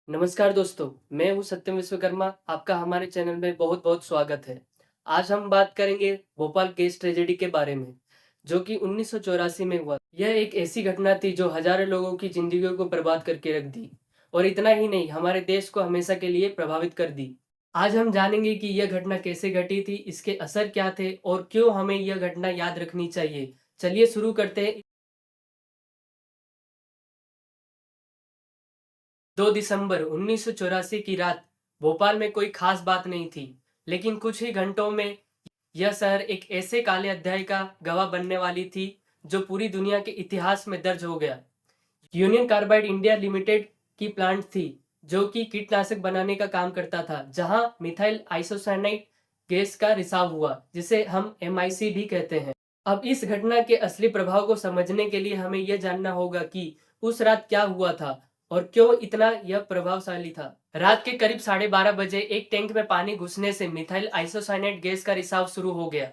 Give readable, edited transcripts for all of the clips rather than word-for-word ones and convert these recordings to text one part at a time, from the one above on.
नमस्कार दोस्तों, मैं हूँ सत्यम विश्वकर्मा। आपका हमारे चैनल में बहुत बहुत स्वागत है। आज हम बात करेंगे भोपाल गैस ट्रेजेडी के बारे में, जो कि 1984 में हुआ। यह एक ऐसी घटना थी जो हजारों लोगों की जिंदगियों को बर्बाद करके रख दी, और इतना ही नहीं, हमारे देश को हमेशा के लिए प्रभावित कर दी। आज हम जानेंगे कि यह घटना कैसे घटी थी, इसके असर क्या थे और क्यों हमें यह घटना याद रखनी चाहिए। चलिए शुरू करते हैं। 2 दिसंबर 1984 की रात भोपाल में कोई खास बात नहीं थी, लेकिन कुछ ही घंटों में यह शहर एक ऐसे काले अध्याय का गवाह बनने वाली थी जो पूरी दुनिया के इतिहास में दर्ज हो गया। यूनियन कार्बाइड इंडिया लिमिटेड की प्लांट थी, जो कि कीटनाशक बनाने का काम करता था, जहां मिथाइल आइसोसाइनाइड गैस का रिसाव हुआ, जिसे हम एमआईसी भी कहते हैं। अब इस घटना के असली प्रभाव को समझने के लिए हमें यह जानना होगा कि उस रात क्या हुआ था और क्यों इतना यह प्रभावशाली था। रात के करीब 12:30 बजे एक टैंक में पानी घुसने से मिथाइल आइसोसाइनेट गैस का रिसाव शुरू हो गया।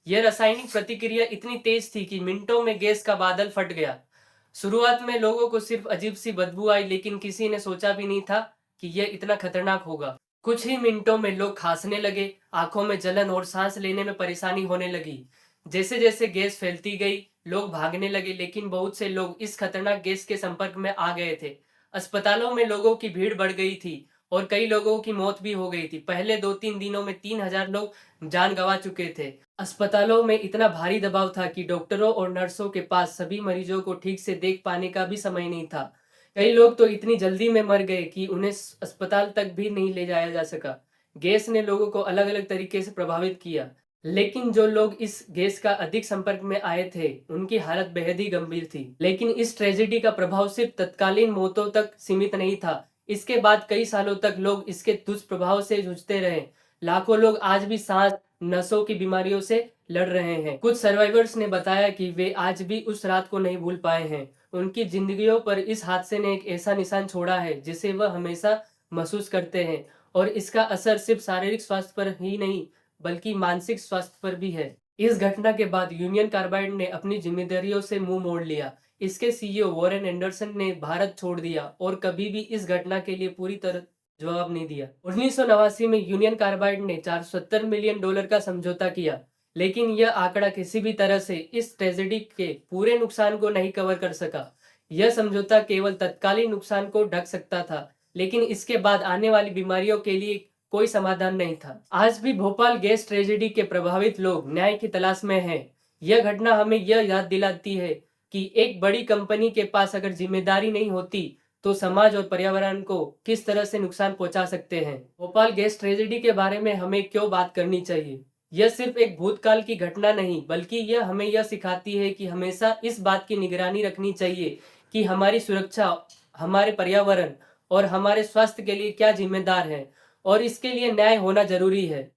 यह रासायनिक प्रतिक्रिया इतनी तेज थी कि मिनटों में गैस का बादल फट गया। शुरुआत में लोगों को सिर्फ अजीब सी बदबू आई, लेकिन किसी ने सोचा भी नहीं था कि यह इतना खतरनाक होगा। कुछ ही मिनटों में लोग खांसने लगे, आंखों में जलन और सांस लेने में परेशानी होने लगी। जैसे जैसे गैस फैलती गई, लोग भागने लगे, लेकिन बहुत से लोग इस खतरनाक गैस के संपर्क में आ गए थे। अस्पतालों में लोगों की भीड़ बढ़ गई थी और कई लोगों की मौत भी हो गई थी। पहले 2-3 दिनों में 3000 लोग जान गंवा चुके थे। अस्पतालों में इतना भारी दबाव था कि डॉक्टरों और नर्सों के पास सभी मरीजों को ठीक से देख पाने का भी समय नहीं था। कई लोग तो इतनी जल्दी में मर गए कि उन्हें अस्पताल तक भी नहीं ले जाया जा सका। गैस ने लोगों को अलग अलग तरीके से प्रभावित किया, लेकिन जो लोग इस गैस का अधिक संपर्क में आए थे, उनकी हालत बेहद ही गंभीर थी। लेकिन इस ट्रेजेडी का प्रभाव सिर्फ तत्कालीन मौतों तक सीमित नहीं था। इसके बाद कई सालों तक लोग इसके दुष्प्रभाव से जूझते रहे। लाखों लोग आज भी सांस, नसों की बीमारियों से लड़ रहे हैं। कुछ सर्वाइवर्स ने बताया कि वे आज भी उस रात को नहीं भूल पाए हैं। उनकी जिंदगियों पर इस हादसे ने एक ऐसा निशान छोड़ा है जिसे वह हमेशा महसूस करते हैं, और इसका असर सिर्फ शारीरिक स्वास्थ्य पर ही नहीं, बल्कि मानसिक स्वास्थ्य पर भी है। इस घटना के बाद यूनियन कार्बाइड ने अपनी जिम्मेदारियों से मुंह मोड़ लिया। इसके सीईओ वॉरेन एंडरसन ने भारत छोड़ दिया और कभी भी इस घटना के लिए पूरी तरह जवाब नहीं दिया। 1989 में यूनियन कार्बाइड ने $470 मिलियन का समझौता किया, लेकिन यह आंकड़ा किसी भी तरह से इस ट्रेजेडी के पूरे नुकसान को नहीं कवर कर सका। यह समझौता केवल तत्कालीन नुकसान को ढक सकता था, लेकिन इसके बाद आने वाली बीमारियों के लिए कोई समाधान नहीं था। आज भी भोपाल गैस ट्रेजेडी के प्रभावित लोग न्याय की तलाश में हैं। यह घटना हमें यह याद दिलाती है कि एक बड़ी कंपनी के पास अगर जिम्मेदारी नहीं होती, तो समाज और पर्यावरण को किस तरह से नुकसान पहुंचा सकते हैं। भोपाल गैस ट्रेजेडी के बारे में हमें क्यों बात करनी चाहिए? यह सिर्फ एक भूतकाल की घटना नहीं, बल्कि यह हमें यह सिखाती है कि हमेशा इस बात की निगरानी रखनी चाहिए कि हमारी सुरक्षा, हमारे पर्यावरण और हमारे स्वास्थ्य के लिए क्या जिम्मेदार है, और इसके लिए न्याय होना जरूरी है।